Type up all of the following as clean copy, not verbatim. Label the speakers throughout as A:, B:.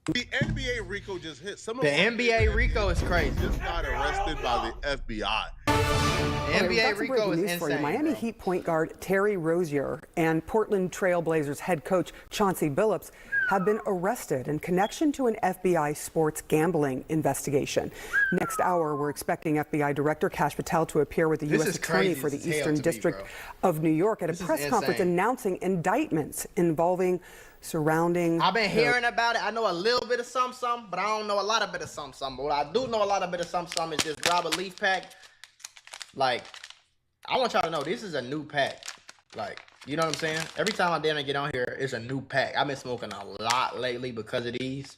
A: The NBA RICO just hit. Some of
B: The NBA RICO is crazy.
A: Just got arrested by the FBI.
B: NBA RICO is
C: news for you.
B: insane.
C: Miami
B: Bro.
C: Heat point guard Terry Rozier and Portland Trail Blazers head coach Chauncey Billups have been arrested in connection to an FBI sports gambling investigation. Next hour, we're expecting FBI Director Kash Patel to appear with the U.S. Attorney for the Eastern District of New York at a press conference announcing indictments involving surrounding.
B: I've been hearing about it. I know a little bit of something, but I don't know a lot of bit of something. But what I do know a lot of bit of something is just grab a leaf pack. Like, I want y'all to know this is a new pack. Like, you know what I'm saying? Every time I damn get on here, it's a new pack. I've been smoking a lot lately because of these.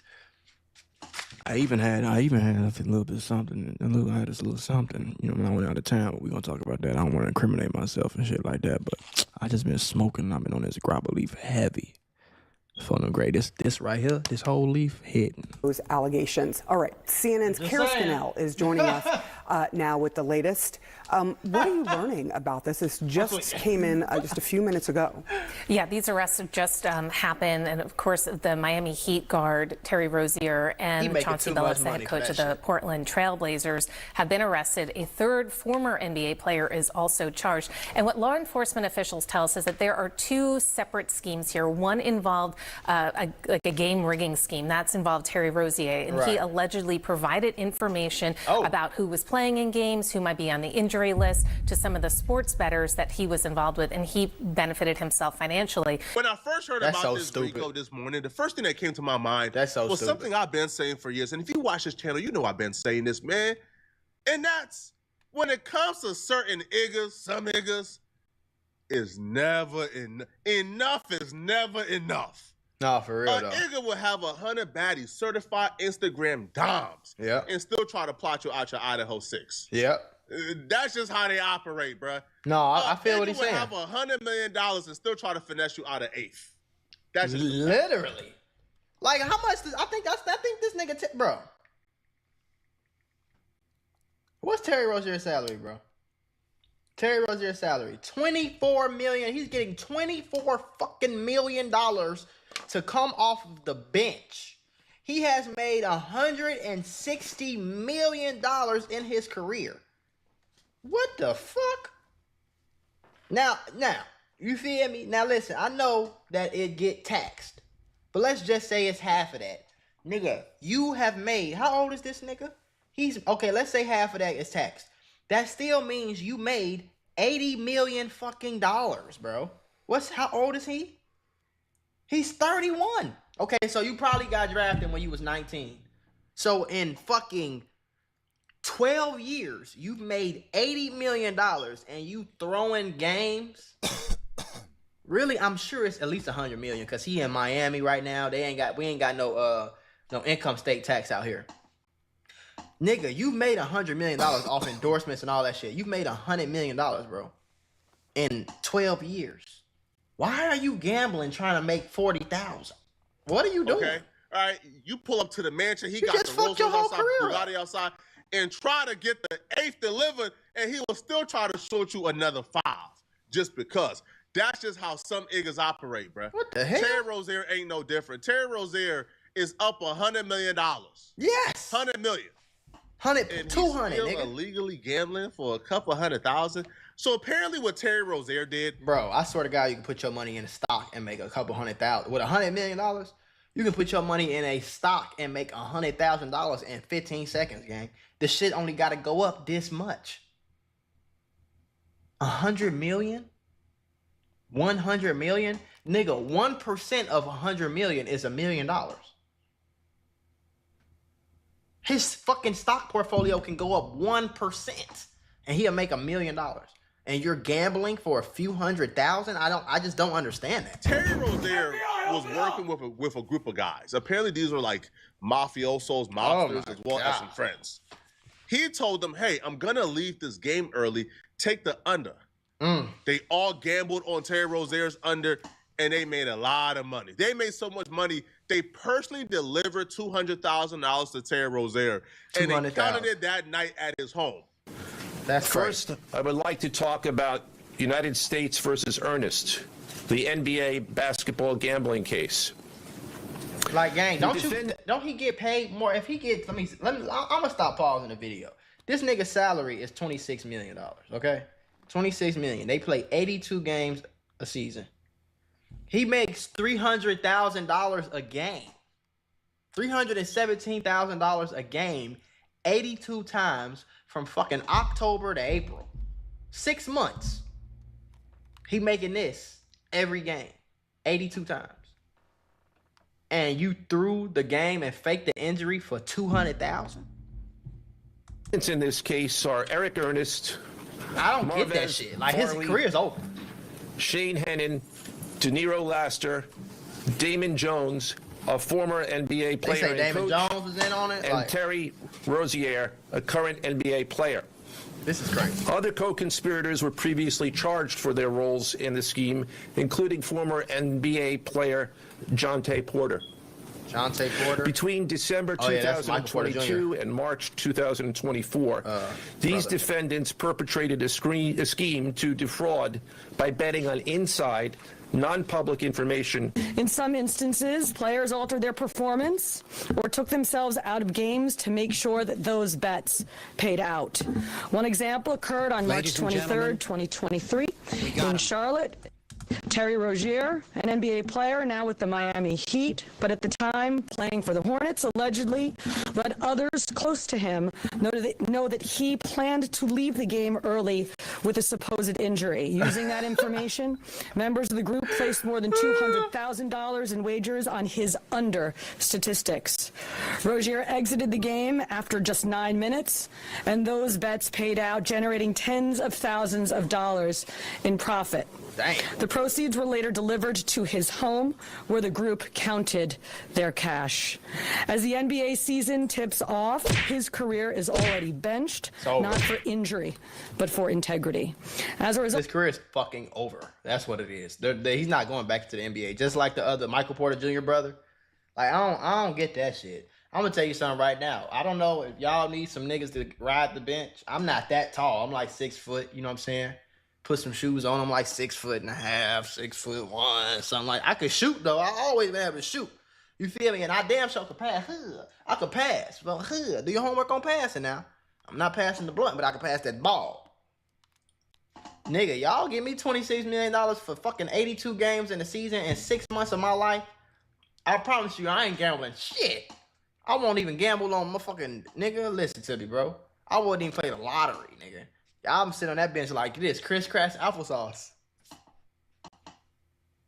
D: I even had a little bit of something. I had this little something. You know, when I went out of town, we're gonna talk about that. I don't want to incriminate myself and shit like that, but I just been smoking. I've been on this grabber leaf heavy. Feeling great. This right here, this whole leaf hitting.
C: Those allegations. All right, CNN's Kara Scannell is joining us now with the latest. What are you learning about this? This just came in just a few minutes ago.
E: Yeah, these arrests have just happened, and of course, the Miami Heat guard Terry Rozier and Chauncey Billups, the head coach of the Portland Trail Blazers, have been arrested. A third former NBA player is also charged. And what law enforcement officials tell us is that there are two separate schemes here. One involved a game rigging scheme. That's involved Terry Rozier, and he allegedly provided information about who was playing in games, who might be on the injury list, to some of the sports bettors that he was involved with, and he benefited himself financially.
A: When I first heard about this RICO this morning, the first thing that came to my mind was something I've been saying for years. And if you watch this channel, you know I've been saying this, man. And that's when it comes to certain niggas, some niggas is never enough is never enough.
B: No, for real, though.
A: A nigga will have 100 baddies, certified Instagram doms, and still try to plot you out your Idaho 6.
B: Yep.
A: That's just how they operate, bruh.
B: No, I feel what he's saying.
A: Have $100 million and still try to finesse you out of 8th. That's just
B: literally. Like, how much? I think this nigga, bro. What's Terry Rozier's salary, bro? Terry Rozier's salary, $24 million. He's getting $24 fucking million to come off of the bench. He has made $160 million in his career. What the fuck? Now, you feel me? Now listen, I know that it get taxed, but let's just say it's half of that. Nigga, you have made, how old is this nigga? Okay, let's say half of that is taxed. That still means you made $80 million fucking dollars, bro. How old is he? He's 31. Okay, so you probably got drafted when you was 19. So in fucking 12 years, you've made $80 million and you throwing games. Really, I'm sure it's at least $100 million because he in Miami right now. We ain't got no income state tax out here. Nigga, you made $100 million off endorsements and all that shit. You made $100 million, bro, in 12 years. Why are you gambling trying to make 40,000? What are you doing?
A: Okay, all right. You pull up to the mansion. He got the Rolls Royce outside, Bugatti outside, and try to get the 8th delivered, and he will still try to short you another 5 just because. That's just how some niggas operate, bro.
B: What the hell?
A: Terry Rozier ain't no different. Terry Rozier is up $100 million.
B: Yes.
A: $100 million.
B: 200, nigga.
A: Illegally gambling for a couple $100,000. So apparently what Terry Rozier did,
B: bro, I swear to God, you can put your money in a stock and make a couple $100,000 with $100 million. You can put your money in a stock and make $100,000 in 15 seconds, gang. This shit only got to go up this much. 100 million, 100 million, nigga. 1% of 100 million is $1 million. His fucking stock portfolio can go up 1%, and he'll make $1 million. And you're gambling for a few $100,000? I just don't understand that.
A: Terry Rozier was working with a group of guys. Apparently, these were like mafiosos, mobsters, as well as some friends. He told them, "Hey, I'm gonna leave this game early. Take the under." They all gambled on Terry Rozier's under, and they made a lot of money. They made so much money, they personally delivered $200,000 to Terry Rozier, and they counted it that night at his home.
B: That's
F: First, I would like to talk about United States versus Ernest, the NBA basketball gambling case.
B: Like, gang, don't he get paid more? If he gets, I'm gonna stop pausing the video. This nigga's salary is $26 million. Okay, $26 million. They play 82 games a season. He makes $300,000 a game. $317,000 a game, 82 times from fucking October to April. 6 months. He making this every game, 82 times. And you threw the game and faked the injury for $200,000?
F: In this case are Eric Ernest.
B: I don't get that shit. Like, his career's over.
F: Shane Hennon, De Niro Laster, Damon Jones, a former NBA player.
B: They say Damon Jones was in on it?
F: And Terry Rozier, a current NBA player.
B: This is crazy.
F: Other co-conspirators were previously charged for their roles in the scheme, including former NBA player Jontay Porter.
B: Jontay Porter?
F: Between December 2022 and March 2024, these defendants perpetrated a scheme to defraud by betting on inside, non-public information.
G: In some instances, players altered their performance or took themselves out of games to make sure that those bets paid out. One example occurred on March 23rd, 2023 in Charlotte. Terry Rozier, an NBA player now with the Miami Heat, but at the time playing for the Hornets, allegedly let others close to him know that he planned to leave the game early with a supposed injury. Using that information, members of the group placed more than $200,000 in wagers on his under statistics. Rozier exited the game after just 9 minutes, and those bets paid out, generating tens of thousands of dollars in profit.
B: Damn.
G: The proceeds were later delivered to his home, where the group counted their cash. As the NBA season tips off, his career is already benched, not for injury, but for integrity. As a result,
B: his career is fucking over. That's what it is. He's not going back to the NBA, just like the other Michael Porter Jr. brother. Like, I don't get that shit. I'm gonna tell you something right now. I don't know if y'all need some niggas to ride the bench. I'm not that tall. I'm like 6 foot. You know what I'm saying? Put some shoes on. I'm like 6'1.5", 6'1", something like. I could shoot though. I always been able to shoot. You feel me? And I damn sure could pass. I could pass. But do your homework on passing now. I'm not passing the blunt, but I can pass that ball. Nigga, y'all give me $26 million for fucking 82 games in the season and 6 months of my life. I promise you, I ain't gambling shit. I won't even gamble on my fucking nigga. Listen to me, bro. I wouldn't even play the lottery, nigga. I'm sitting on that bench like this, crisscross applesauce.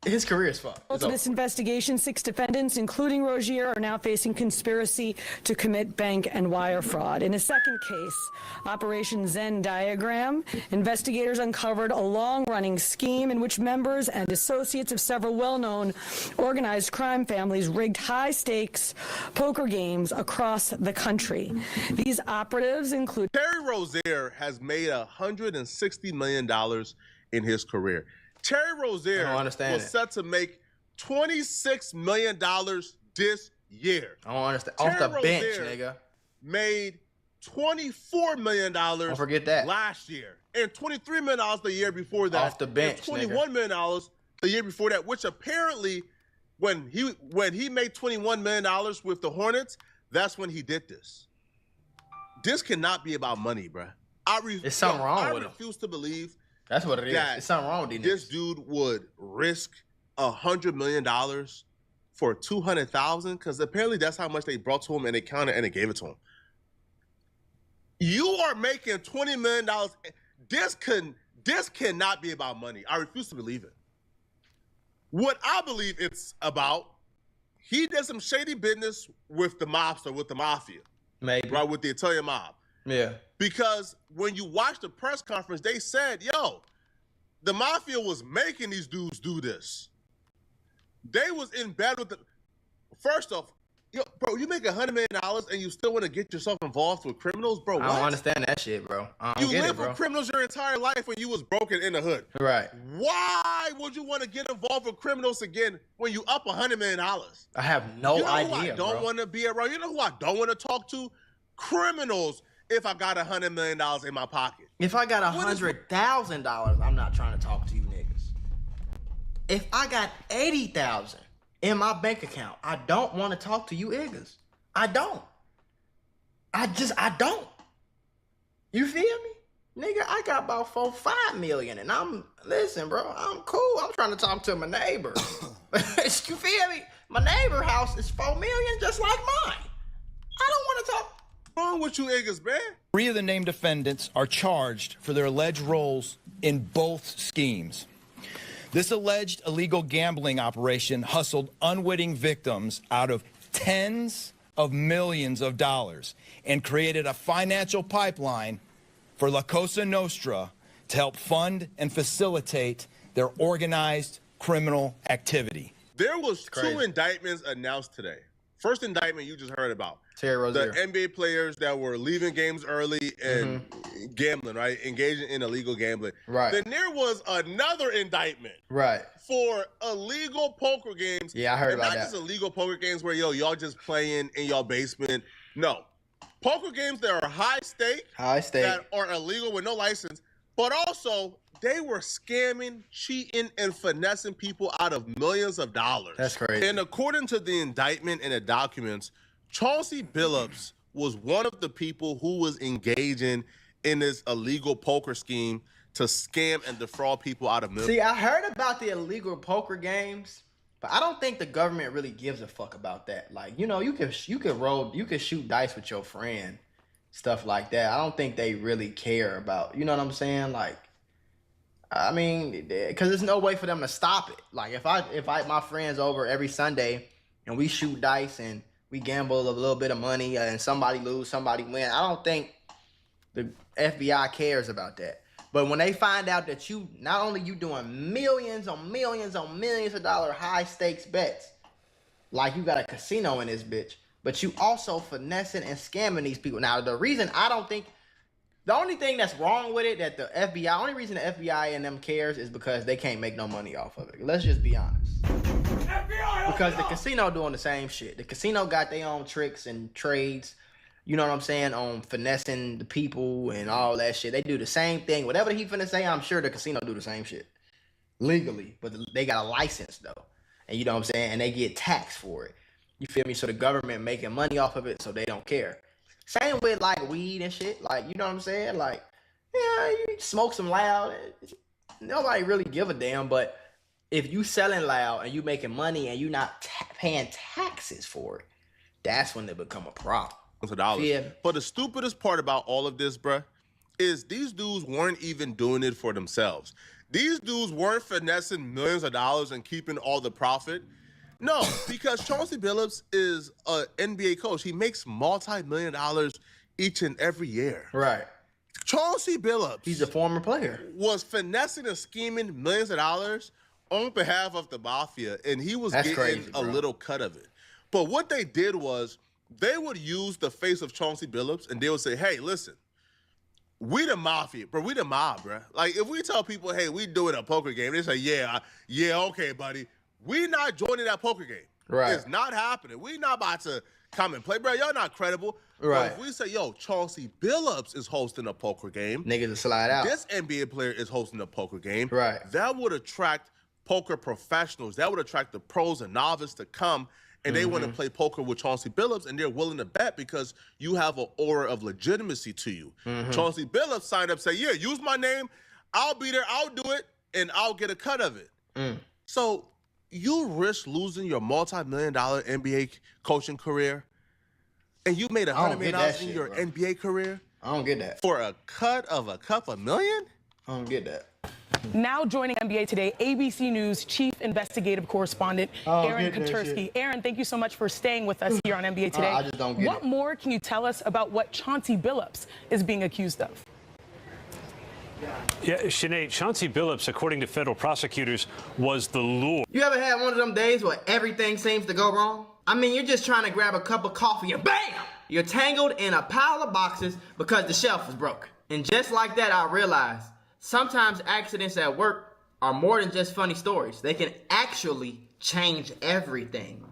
B: His career is fucked.
G: To this investigation, 6 defendants, including Rozier, are now facing conspiracy to commit bank and wire fraud. In a second case, Operation Zen Diagram, investigators uncovered a long-running scheme in which members and associates of several well-known organized crime families rigged high-stakes poker games across the country. These operatives include...
A: Terry Rozier has made $160 million in his career. Terry Rozier was set to make $26 million this year.
B: I don't understand. Off the bench, nigga.
A: Made $24 million
B: don't forget that.
A: last year. And $23 million the year before that.
B: Off the bench,
A: and $21 million the year before that, which apparently when he made $21 million with the Hornets, that's when he did this. This cannot be about money, bruh.
B: There's something wrong with him.
A: I refuse to believe
B: that's what it is. There's something wrong with these
A: this dude would risk $100 million for $200,000 because apparently that's how much they brought to him and they counted and they gave it to him. You are making $20 million. This cannot be about money. I refuse to believe it. What I believe it's about, he did some shady business with the mobster, with the mafia.
B: Maybe.
A: Right, with the Italian mob.
B: Yeah.
A: Because when you watch the press conference, they said, yo, the mafia was making these dudes do this. They was in bed with the... First off, yo, bro, you make $100 million and you still want to get yourself involved with criminals, bro?
B: I don't understand that shit, bro.
A: You lived with criminals your entire life when you was broken in the hood.
B: Right.
A: Why would you want to get involved with criminals again when you up $100 million?
B: I have no idea,
A: who I don't want to be around? You know who I don't want to talk to? Criminals. If I got $100 million in my pocket.
B: If I got $100,000, I'm not trying to talk to you niggas. If I got $80,000, in my bank account. I don't want to talk to you niggas. I don't. I don't. You feel me? Nigga, I got about 4-5 million and listen, bro, I'm cool. I'm trying to talk to my neighbor. You feel me? My neighbor house is 4 million just like mine. I don't want to talk.
A: What's wrong with you niggas, man?
H: 3 of the named defendants are charged for their alleged roles in both schemes. This alleged illegal gambling operation hustled unwitting victims out of tens of millions of dollars and created a financial pipeline for La Cosa Nostra to help fund and facilitate their organized criminal activity.
A: There was 2 indictments announced today. First indictment you just heard about.
B: Terry Rozier.
A: The NBA players that were leaving games early and gambling, right? Engaging in illegal gambling.
B: Right.
A: Then there was another indictment.
B: Right.
A: For illegal poker games.
B: Yeah, I heard about that.
A: Not just illegal poker games where, y'all just playing in y'all basement. No. Poker games that are high stake. That are illegal with no license. But also, they were scamming, cheating, and finessing people out of millions of dollars.
B: That's crazy.
A: And according to the indictment and the documents, Chauncey Billups was one of the people who was engaging in this illegal poker scheme to scam and defraud people out of millions.
B: See, I heard about the illegal poker games, but I don't think the government really gives a fuck about that. Like, you could shoot dice with your friend, stuff like that. I don't think they really care about, you know what I'm saying? Like, I mean, because there's no way for them to stop it. Like, if my friends over every Sunday and we shoot dice and we gamble a little bit of money and somebody lose, somebody win, I don't think the FBI cares about that. But when they find out that not only you doing millions on millions on millions of dollar high stakes bets, like you got a casino in this bitch, but you also finessing and scamming these people. Now, the only thing that's wrong with it, that the FBI, only reason the FBI and them cares is because they can't make no money off of it. Let's just be honest. Because the casino doing the same shit. The casino got their own tricks and trades, you know what I'm saying, on finessing the people and all that shit. They do the same thing. Whatever he finna say, I'm sure the casino do the same shit. Legally. But they got a license, though. And you know what I'm saying? And they get taxed for it. You feel me? So the government making money off of it, so they don't care. Same with, like, weed and shit. Like, you know what I'm saying? Like, yeah, you smoke some loud. Nobody really give a damn, but if you selling loud and you making money and you not paying taxes for it, that's when they become a problem.
A: $100. But the stupidest part about all of this, bruh, is these dudes weren't even doing it for themselves. These dudes weren't finessing millions of dollars and keeping all the profit. No, because Chauncey Billups is an NBA coach. He makes multi-million dollars each and every year.
B: Right.
A: Chauncey Billups.
B: He's a former player.
A: Was finessing and scheming millions of dollars on behalf of the mafia, and he was getting a little cut of it. But what they did was they would use the face of Chauncey Billups, and they would say, hey, listen, we the mafia, bro. We the mob, bro. Like, if we tell people, hey, we doing a poker game, they say, yeah, okay, buddy. We not joining that poker game.
B: Right.
A: It's not happening. We not about to come and play, bro. Y'all not credible.
B: Right.
A: But if we say, yo, Chauncey Billups is hosting a poker game.
B: Niggas will slide out.
A: This NBA player is hosting a poker game.
B: Right.
A: That would attract poker professionals. That would attract the pros and novices to come, and they want to play poker with Chauncey Billups, and they're willing to bet because you have an aura of legitimacy to you. Chauncey Billups signed up, say, yeah, use my name. I'll be there. I'll do it, and I'll get a cut of it. So you risk losing your multi-million-dollar NBA coaching career, and you made $100 million in your NBA career?
B: I don't get that.
A: For a cut of a couple million?
B: I don't get that.
I: Now joining NBA Today, ABC News Chief Investigative Correspondent Aaron Katersky. Aaron, thank you so much for staying with us here on NBA Today.
B: I just don't get
I: What more can you tell us about what Chauncey Billups is being accused of?
J: Yeah, Sinead, Chauncey Billups, according to federal prosecutors, was the lure.
B: You ever had one of them days where everything seems to go wrong? I mean, you're just trying to grab a cup of coffee and BAM! You're tangled in a pile of boxes because the shelf is broken. And just like that, I realized sometimes accidents at work are more than just funny stories. They can actually change everything.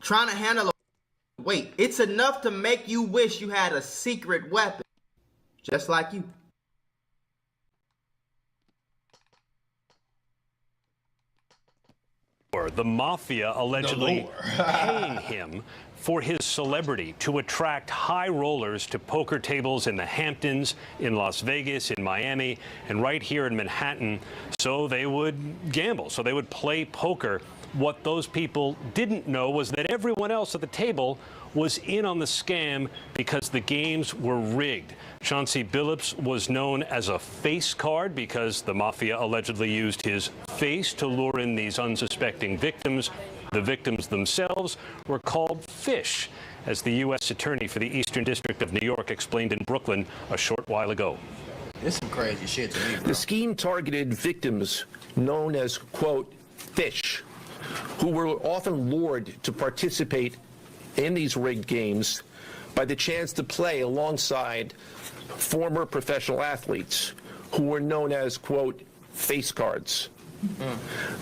B: Trying to handle a weight, it's enough to make you wish you had a secret weapon. Just like you.
J: The mafia allegedly paying him for his celebrity to attract high rollers to poker tables in the Hamptons, in Las Vegas, in Miami, and right here in Manhattan, so they would gamble, so they would play poker. What those people didn't know was that everyone else at the table was in on the scam because the games were rigged. Chauncey Billups was known as a face card because the mafia allegedly used his face to lure in these unsuspecting victims. The victims themselves were called fish, as the U.S. Attorney for the Eastern District of New York explained in Brooklyn a short while ago.
B: This is some crazy shit to me, bro.
F: The scheme targeted victims known as, quote, fish, who were often lured to participate in these rigged games by the chance to play alongside former professional athletes who were known as, quote, face cards.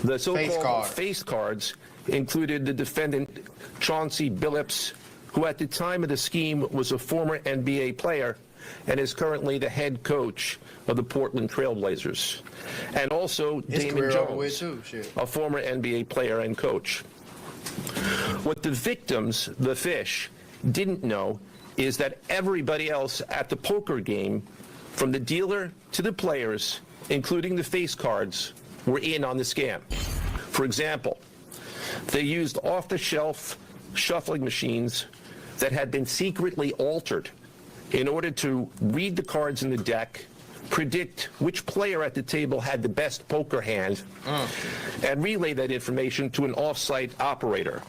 F: The so-called face cards included the defendant Chauncey Billups, who at the time of the scheme was a former NBA player and is currently the head coach of the Portland Trail Blazers, and also Damon Jones, a former NBA player and coach. What the victims, the fish, didn't know is that everybody else at the poker game, from the dealer to the players, including the face cards, were in on the scam. For example, they used off-the-shelf shuffling machines that had been secretly altered in order to read the cards in the deck, predict which player at the table had the best poker hand, and relay that information to an off-site operator.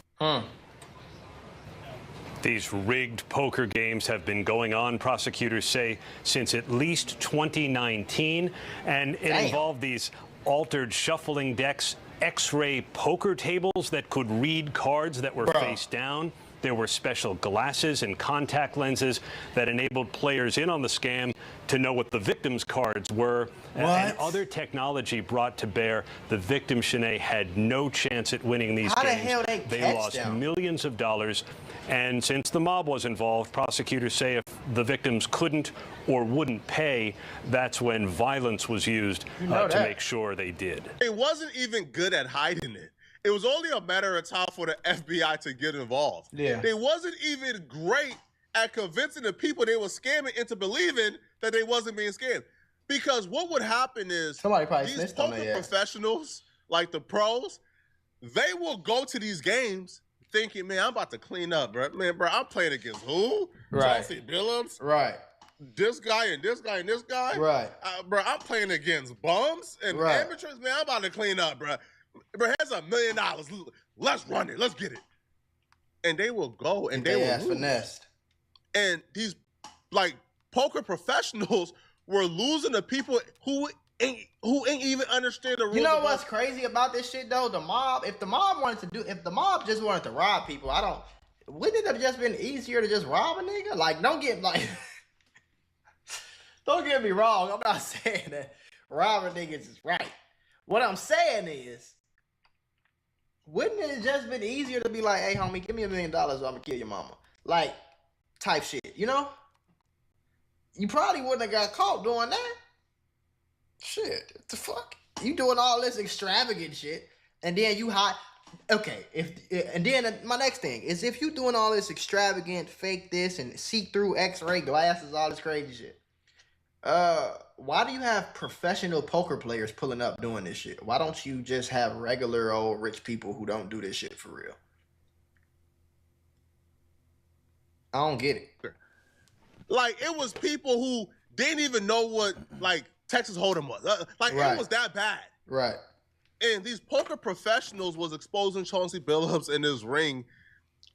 J: These rigged poker games have been going on, prosecutors say, since at least 2019, and it involved these altered shuffling decks, X-ray poker tables that could read cards that were face down. There were special glasses and contact lenses that enabled players in on the scam to know what the victims' cards were. And other technology brought to bear. The victim, Shanae, had no chance at winning these games.
B: How the hell
J: they lost millions of dollars. And since the mob was involved, prosecutors say if the victims couldn't or wouldn't pay, that's when violence was used to make sure they did.
A: It wasn't even good at hiding it. It was only a matter of time for the FBI to get involved.
B: Yeah.
A: They wasn't even great at convincing the people they were scamming into believing that they wasn't being scammed. Because what would happen is these poker professionals, like the pros, they will go to these games thinking, man, I'm about to clean up, bro. Man, bro, I'm playing against who? Chauncey Billups?
B: Right.
A: This guy and this guy and this guy?
B: Right.
A: Bro, I'm playing against bums and amateurs. Man, I'm about to clean up, bro. Bro, here's $1 million. Let's run it. Let's get it. And they will go and they will lose. Finessed. And these like poker professionals were losing to people who ain't even understand the rules.
B: You know what's crazy about this shit though? The mob. If the mob just wanted to rob people, wouldn't it have just been easier to just rob a nigga? Like, don't get me wrong. I'm not saying that robbing niggas is right. What I'm saying is, wouldn't it have just been easier to be like, hey, homie, give me $1 million or I'm going to kill your mama? Like, type shit, you know? You probably wouldn't have got caught doing that. Shit, what the fuck? You doing all this extravagant shit, and then you hide. Okay, and then my next thing is if you doing all this extravagant, fake this, and see-through X-ray glasses, all this crazy shit, why do you have professional poker players pulling up doing this shit? Why don't you just have regular old rich people who don't do this shit for real? I don't get it.
A: Like, it was people who didn't even know what, like, Texas Hold'em was. It was that bad.
B: Right.
A: And these poker professionals was exposing Chauncey Billups in his ring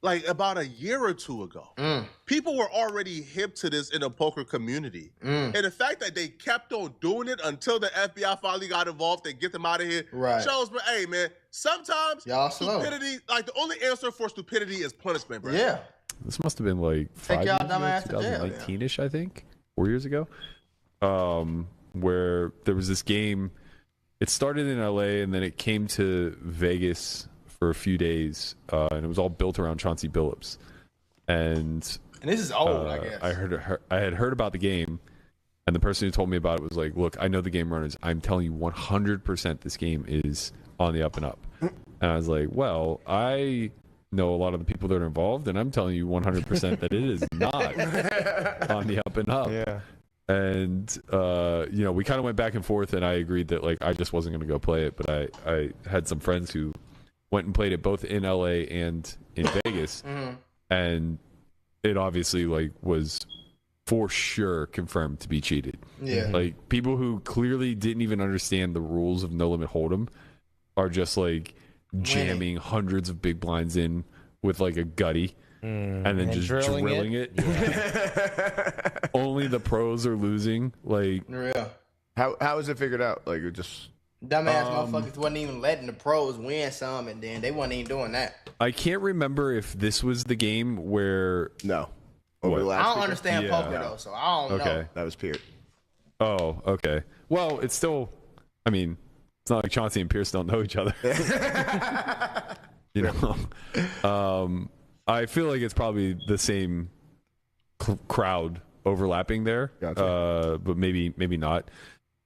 A: like about a year or two ago. People were already hip to this in the poker community. And the fact that they kept on doing it until the FBI finally got involved and get them out of here shows, but hey, man, sometimes stupidity, like the only answer for stupidity is punishment, bro.
B: Yeah.
K: This must have been like 5 years ago, 2019-ish, I think, 4 years ago, where there was this game. It started in LA and then it came to Vegas for a few days, and it was all built around Chauncey Billups. And
B: this is old, I guess.
K: I had heard about the game, and the person who told me about it was like, "Look, I know the game runners. I'm telling you, 100% this game is on the up and up." And I was like, well, I know a lot of the people that are involved, and I'm telling you 100% that it is not on the up and up.
L: Yeah.
K: And, we kind of went back and forth, and I agreed that, like, I just wasn't going to go play it. But I had some friends who went and played it both in LA and in Vegas.
B: Mm-hmm.
K: And it obviously, like, was for sure confirmed to be cheated.
B: Yeah.
K: Like, people who clearly didn't even understand the rules of No Limit Hold'em are just, like, jamming hundreds of big blinds in with, like, a gutty. And then just drilling it.
L: Yeah.
K: Only the pros are losing. Like,
B: Yeah.
L: How is it figured out? Like, it just
B: dumbass motherfuckers wasn't even letting the pros win some, and then they wasn't even doing that.
K: I can't remember if this was the game where
L: no.
K: What?
B: I don't understand poker though, so I don't know.
L: That was Pierce.
K: Oh, okay. Well, it's still. I mean, it's not like Chauncey and Pierce don't know each other. You know. I feel like it's probably the same crowd overlapping there, but maybe not.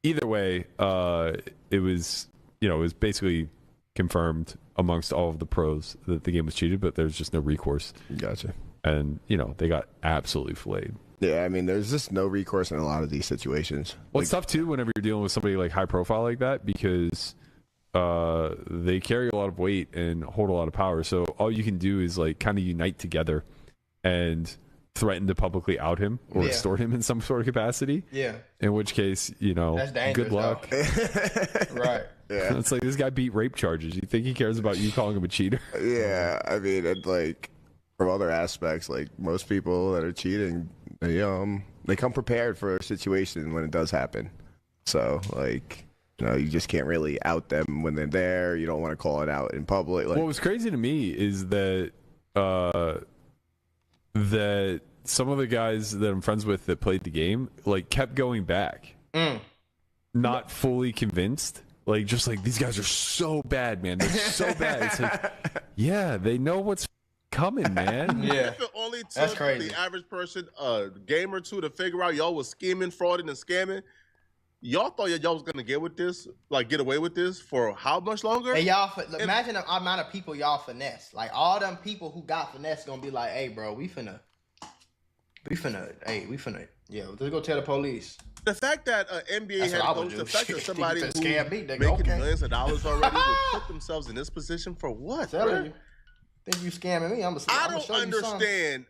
K: Either way, it was basically confirmed amongst all of the pros that the game was cheated, but there's just no recourse.
L: Gotcha.
K: And they got absolutely filleted.
L: Yeah, I mean, there's just no recourse in a lot of these situations.
K: Well, it's tough too whenever you're dealing with somebody like high profile like that, because they carry a lot of weight and hold a lot of power. So all you can do is like kind of unite together and threaten to publicly out him or extort him in some sort of capacity.
B: Yeah.
K: In which case,
B: that's dangerous,
K: good luck.
B: Right.
L: Yeah.
K: It's like this guy beat rape charges. You think he cares about you calling him a cheater?
L: Yeah. I mean, and like from other aspects, like most people that are cheating, they come prepared for a situation when it does happen. So like, you just can't really out them when they're there. You don't want to call it out in public. Like,
K: what was crazy to me is that that some of the guys that I'm friends with that played the game like kept going back, not fully convinced. Like just like these guys are so bad, man. They're so bad. It's like, yeah, they know what's coming, man.
B: Yeah,
A: if it only took the average person a game or two to figure out y'all was scheming, frauding, and scamming. Y'all thought y'all was gonna get away with this for how much longer?
B: Hey, y'all, imagine the amount of people y'all finesse. Like all them people who got finesse gonna be like, "Hey, bro, we finna, yeah, let's go tell the police."
A: The fact that NBA head coach, the fact that somebody who's making millions of dollars already would put themselves in this position for what?
B: Telling you, think you scamming me?
A: I don't understand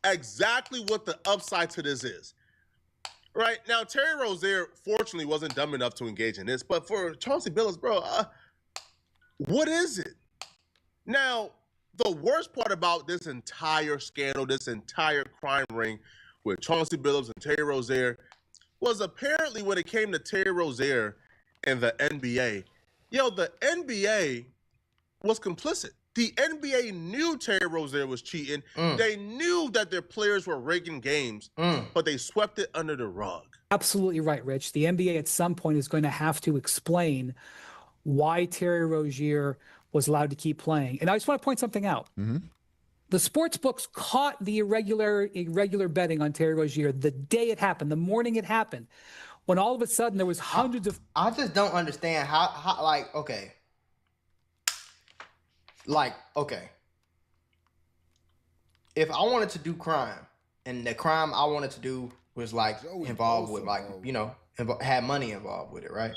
A: exactly what the upside to this is. Right now, Terry Rozier fortunately wasn't dumb enough to engage in this, but for Chauncey Billups, bro, what is it? Now, the worst part about this entire scandal, this entire crime ring with Chauncey Billups and Terry Rozier was apparently when it came to Terry Rozier and the NBA, the NBA was complicit. The NBA knew Terry Rozier was cheating. They knew that their players were rigging games, but they swept it under the rug.
M: Absolutely right, Rich. The NBA at some point is going to have to explain why Terry Rozier was allowed to keep playing. And I just want to point something out. The sports books caught the irregular betting on Terry Rozier the day it happened, the morning it happened, when all of a sudden there was hundreds of...
B: I just don't understand how like, okay. Like, okay, if I wanted to do crime and the crime I wanted to do was like involved with like, had money involved with it, right?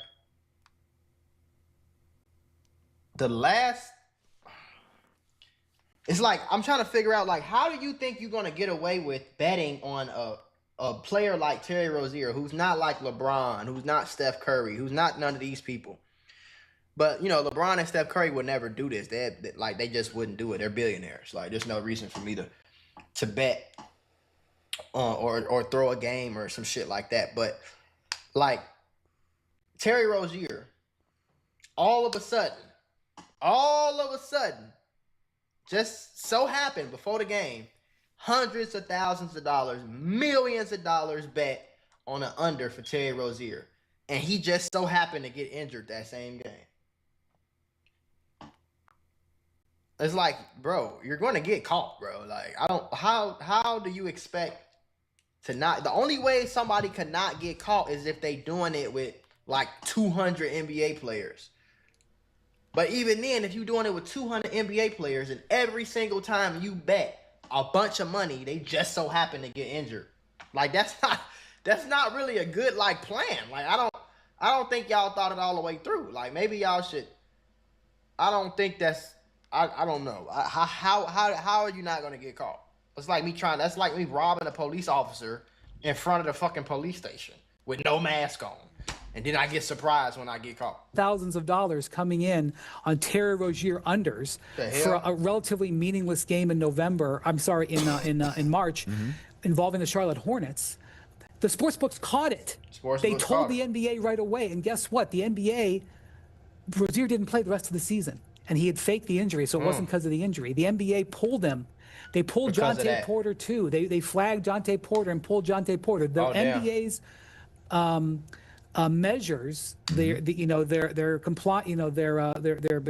B: It's like, I'm trying to figure out, like, how do you think you're going to get away with betting on a player like Terry Rozier, who's not like LeBron, who's not Steph Curry, who's not none of these people? But, LeBron and Steph Curry would never do this. They just wouldn't do it. They're billionaires. Like, there's no reason for me to bet or throw a game or some shit like that. But, like, Terry Rozier, all of a sudden, just so happened before the game, hundreds of thousands of dollars, millions of dollars bet on an under for Terry Rozier. And he just so happened to get injured that same game. It's like, bro, you're going to get caught, bro. Like, how do you expect to not? The only way somebody could not get caught is if they doing it with like 200 NBA players. But even then, if you're doing it with 200 NBA players and every single time you bet a bunch of money, they just so happen to get injured. Like that's not really a good like plan. Like I don't think y'all thought it all the way through. Like maybe y'all should. I don't think that's. I don't know. How are you not gonna get caught? It's like me trying. That's like me robbing a police officer in front of the fucking police station with no mask on. And then I get surprised when I get caught.
M: Thousands of dollars coming in on Terry Rozier unders for a relatively meaningless game in November. I'm sorry, in March, involving the Charlotte Hornets. The sportsbooks caught it. They told the NBA right away. And guess what? The NBA, Rozier didn't play the rest of the season. And he had faked the injury, so it wasn't because of the injury. The NBA pulled him. They pulled Jonte Porter, too. They flagged Jonte Porter and pulled Jonte Porter. The NBA's measures, their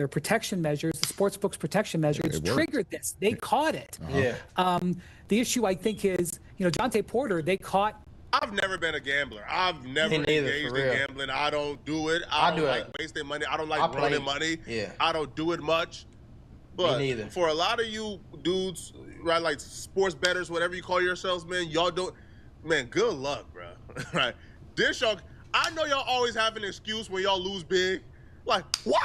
M: protection measures, the sportsbooks protection measures triggered this. They caught it. The issue I think is, Jonte Porter, they caught.
A: I've never been a gambler. I've never engaged in gambling. I don't do it. I don't like wasting money. I don't like running money. I don't do it much. But for a lot of you dudes, right, like sports bettors, whatever you call yourselves, man, y'all don't, man, good luck, bro. Right? This y'all, I know y'all always have an excuse when y'all lose big. Like, what?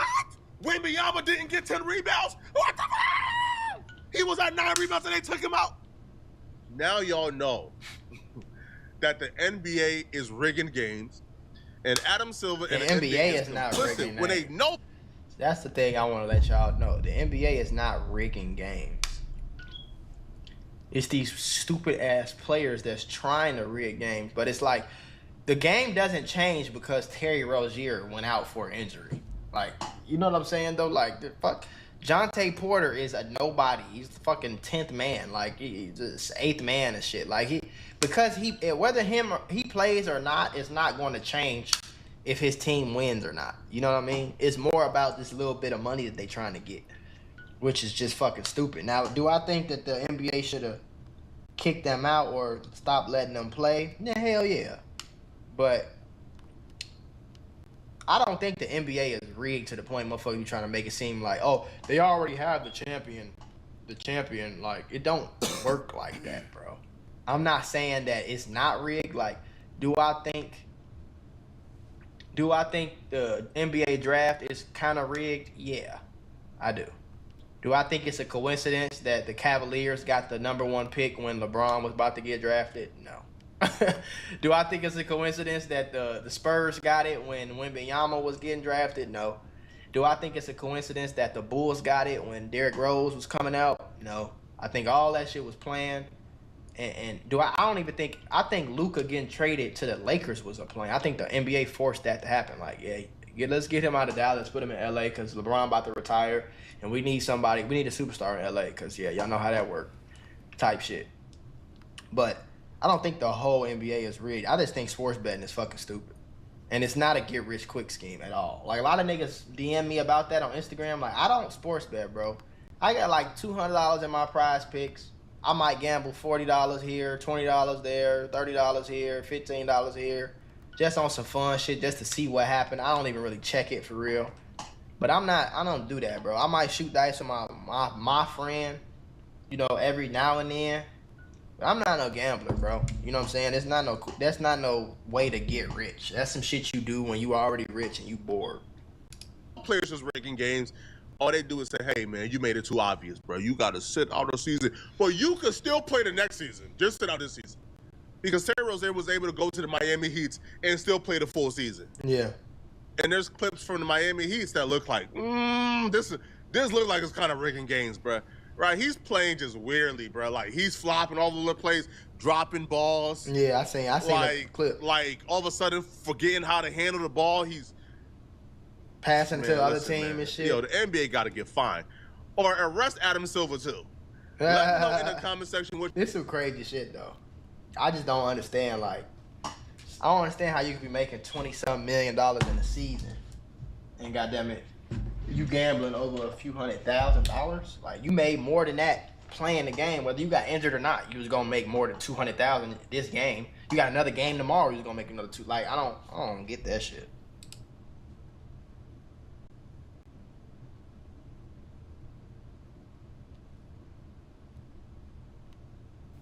A: Wembanyama didn't get 10 rebounds? What the fuck? He was at 9 rebounds and they took him out. Now y'all know that the NBA is rigging games, and Adam Silver and the NBA
B: is not rigging.
A: When they know,
B: that's the thing I want to let y'all know. The NBA is not rigging games. It's these stupid ass players that's trying to rig games, but it's like the game doesn't change because Terry Rozier went out for injury. Like, you know what I'm saying though? Like, the fuck. Jonte Porter is a nobody. He's the fucking 10th man. Like, he's just 8th man and shit. Like, because whether he plays or not, it's not going to change if his team wins or not. You know what I mean? It's more about this little bit of money that they trying to get, which is just fucking stupid. Now, do I think that the NBA should have kicked them out or stopped letting them play? Yeah, hell yeah. But I don't think the NBA is rigged to the point, motherfucker, you trying to make it seem like, oh, they already have the champion. Like, it don't work like that, bro. I'm not saying that it's not rigged. Like, do I think the NBA draft is kind of rigged? Yeah, I do. Do I think it's a coincidence that the Cavaliers got the #1 pick when LeBron was about to get drafted? No. Do I think it's a coincidence that the Spurs got it when Wembanyama was getting drafted? No. Do I think it's a coincidence that the Bulls got it when Derrick Rose was coming out? No. I think all that shit was planned. And I think Luka getting traded to the Lakers was a plan. I think the NBA forced that to happen. Like, let's get him out of Dallas, put him in LA because LeBron about to retire, and we need a superstar in LA because y'all know how that works, type shit. But I don't think the whole NBA is rigged. I just think sports betting is fucking stupid. And it's not a get rich quick scheme at all. Like, a lot of niggas DM me about that on Instagram. Like, I don't sports bet, bro. I got like $200 in my prize picks. I might gamble $40 here, $20 there, $30 here, $15 here. Just on some fun shit just to see what happened. I don't even really check it for real. But I don't do that, bro. I might shoot dice with my friend, every now and then. I'm not no gambler, bro. You know what I'm saying? That's not no way to get rich. That's some shit you do when you already rich and you bored.
A: Players just rigging games. All they do is say, hey, man, you made it too obvious, bro. You got to sit out the season. But you could still play the next season. Just sit out this season. Because Terry Rozier was able to go to the Miami Heat and still play the full season.
B: Yeah.
A: And there's clips from the Miami Heat that look like, this looks like it's kind of rigging games, bro. Right, he's playing just weirdly, bro. Like, he's flopping all over the place, dropping balls.
B: Yeah, I seen the clip.
A: Like, all of a sudden, forgetting how to handle the ball. He's
B: passing to the other team and shit.
A: Yo, the NBA got to get fined. Or arrest Adam Silver, too. Let me know in the comment section.
B: This is some crazy shit, though. I just don't understand, like, I don't understand how you could be making $20-something million in a season. And goddamn it, you gambling over a few $100,000. Like, you made more than that playing the game, whether you got injured or not. You was gonna make more than $200,000 this game. You got another game tomorrow, you was gonna make another $2. Like, I don't get that shit.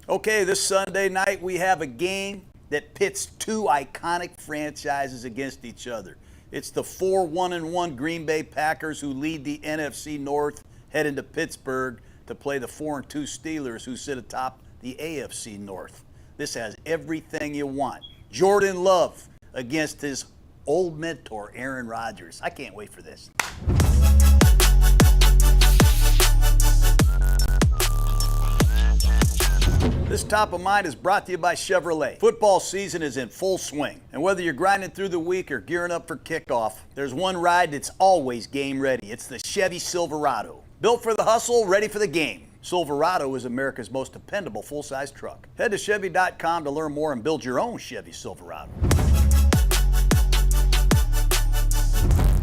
N: Okay, this Sunday night we have a game that pits two iconic franchises against each other. It's the 4-1-1 Green Bay Packers, who lead the NFC North, heading to Pittsburgh to play the 4-2 Steelers, who sit atop the AFC North. This has everything you want. Jordan Love against his old mentor, Aaron Rodgers. I can't wait for this. This Top of Mind is brought to you by Chevrolet. Football season is in full swing, and whether you're grinding through the week or gearing up for kickoff, there's one ride that's always game ready. It's the Chevy Silverado. Built for the hustle, ready for the game. Silverado is America's most dependable full-size truck. Head to Chevy.com to learn more and build your own Chevy Silverado.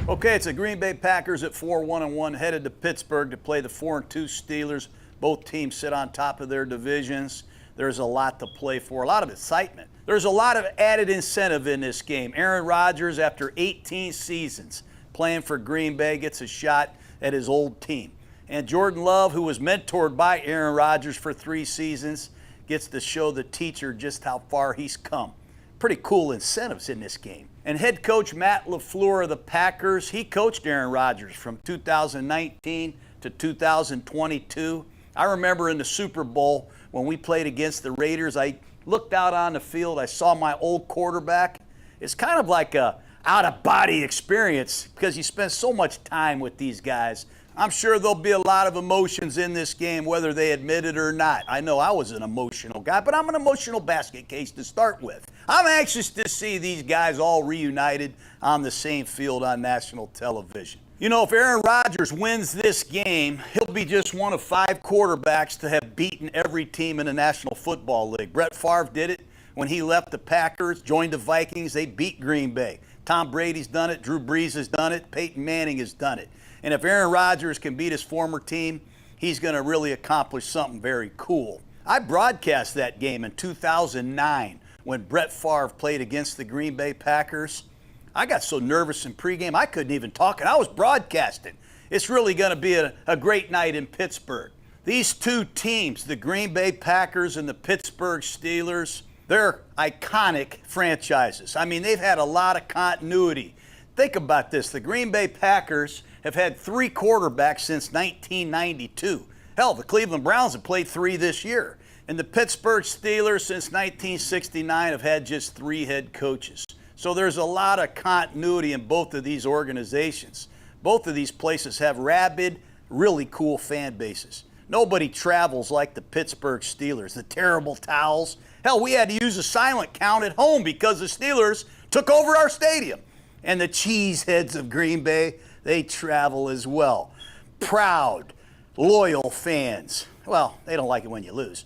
N: Okay, it's the Green Bay Packers at 4-1-1, headed to Pittsburgh to play the 4-2 Steelers. Both teams sit on top of their divisions. There's a lot to play for, a lot of excitement. There's a lot of added incentive in this game. Aaron Rodgers, after 18 seasons playing for Green Bay, gets a shot at his old team. And Jordan Love, who was mentored by Aaron Rodgers for 3 seasons, gets to show the teacher just how far he's come. Pretty cool incentives in this game. And head coach Matt LaFleur of the Packers, he coached Aaron Rodgers from 2019 to 2022. I remember in the Super Bowl when we played against the Raiders, I looked out on the field, I saw my old quarterback. It's kind of like a out-of-body experience because you spend so much time with these guys. I'm sure there'll be a lot of emotions in this game, whether they admit it or not. I know I was an emotional guy, but I'm an emotional basket case to start with. I'm anxious to see these guys all reunited on the same field on national television. You know, if Aaron Rodgers wins this game, he'll be just one of 5 quarterbacks to have beaten every team in the National Football League. Brett Favre did it when he left the Packers, joined the Vikings. They beat Green Bay. Tom Brady's done it. Drew Brees has done it. Peyton Manning has done it. And if Aaron Rodgers can beat his former team, he's going to really accomplish something very cool. I broadcast that game in 2009 when Brett Favre played against the Green Bay Packers. I got so nervous in pregame, I couldn't even talk, and I was broadcasting. It's really going to be a great night in Pittsburgh. These two teams, the Green Bay Packers and the Pittsburgh Steelers, they're iconic franchises. I mean, they've had a lot of continuity. Think about this. The Green Bay Packers have had 3 quarterbacks since 1992. Hell, the Cleveland Browns have played 3 this year. And the Pittsburgh Steelers since 1969 have had just 3 head coaches. So there's a lot of continuity in both of these organizations. Both of these places have rabid, really cool fan bases. Nobody travels like the Pittsburgh Steelers. The terrible towels. Hell, we had to use a silent count at home because the Steelers took over our stadium. And the cheeseheads of Green Bay, they travel as well. Proud, loyal fans. Well, they don't like it when you lose.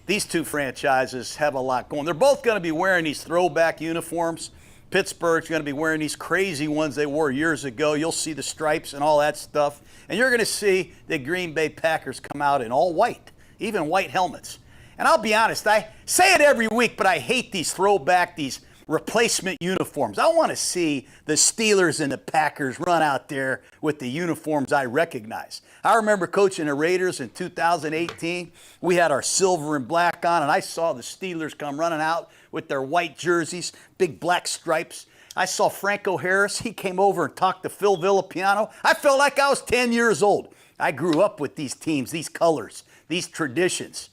N: These two franchises have a lot going. They're both going to be wearing these throwback uniforms. Pittsburgh's going to be wearing these crazy ones they wore years ago. You'll see the stripes and all that stuff. And you're going to see the Green Bay Packers come out in all white, even white helmets. And I'll be honest, I say it every week, but I hate these throwback, these replacement uniforms. I want to see the Steelers and the Packers run out there with the uniforms I recognize. I remember coaching the Raiders in 2018. We had our silver and black on, and I saw the Steelers come running out with their white jerseys, big black stripes. I saw Franco Harris. He came over and talked to Phil Villapiano. I felt like I was 10 years old. I grew up with these teams, these colors, these traditions.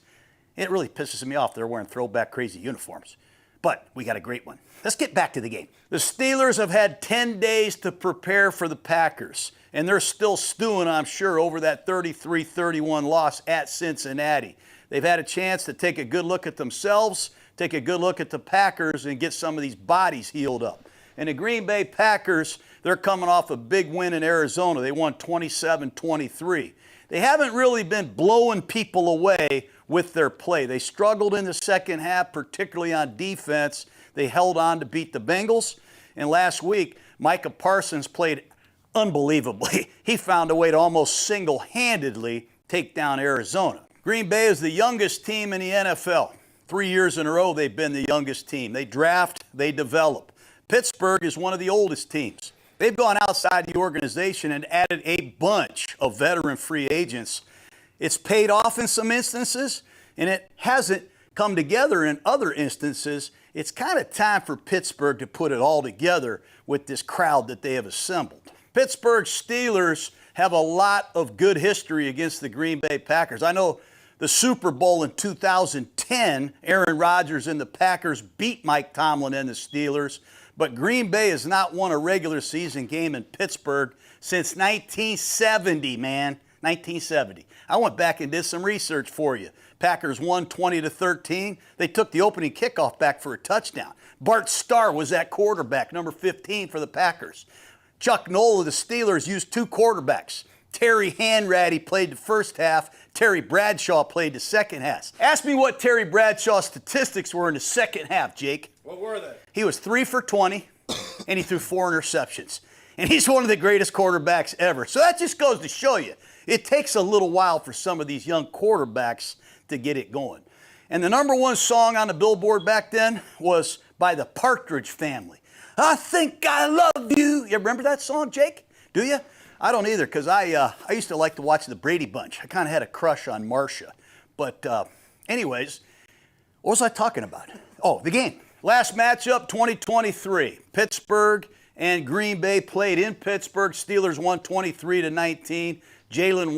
N: It really pisses me off they're wearing throwback crazy uniforms. But we got a great one. Let's get back to the game. The Steelers have had 10 days to prepare for the Packers, and they're still stewing, I'm sure, over that 33-31 loss at Cincinnati. They've had a chance to take a good look at themselves, take a good look at the Packers, and get some of these bodies healed up. And the Green Bay Packers, they're coming off a big win in Arizona. They won 27-23. They haven't really been blowing people away with their play. They struggled in the second half, particularly on defense. They held on to beat the Bengals. And last week, Micah Parsons played unbelievably. He found a way to almost single-handedly take down Arizona. Green Bay is the youngest team in the NFL. 3 years in a row, they've been the youngest team. They draft, they develop. Pittsburgh is one of the oldest teams. They've gone outside the organization and added a bunch of veteran free agents. It's paid off in some instances, and it hasn't come together in other instances, it's kind of time for Pittsburgh to put it all together with this crowd that they have assembled. Pittsburgh Steelers have a lot of good history against the Green Bay Packers. I know the Super Bowl in 2010, Aaron Rodgers and the Packers beat Mike Tomlin and the Steelers, but Green Bay has not won a regular season game in Pittsburgh since 1970, man. 1970. I went back and did some research for you. Packers won 20-13. They took the opening kickoff back for a touchdown. Bart Starr was that quarterback, number 15 for the Packers. Chuck Noll of the Steelers used 2 quarterbacks. Terry Hanratty played the first half. Terry Bradshaw played the second half. Ask me what Terry Bradshaw's statistics were in the second half, Jake.
O: What were they?
N: He was 3 for 20, and he threw 4 interceptions. And he's one of the greatest quarterbacks ever. So that just goes to show you, it takes a little while for some of these young quarterbacks to get it going. And the number 1 song on the Billboard back then was by the Partridge Family. I think I love you. You remember that song, Jake? Do you? I don't either, because I used to like to watch the Brady Bunch. I kind of had a crush on Marcia. But anyways, what was I talking about? Oh, the game. Last matchup, 2023. Pittsburgh and Green Bay played in Pittsburgh. Steelers won 23-19. Jalen Warren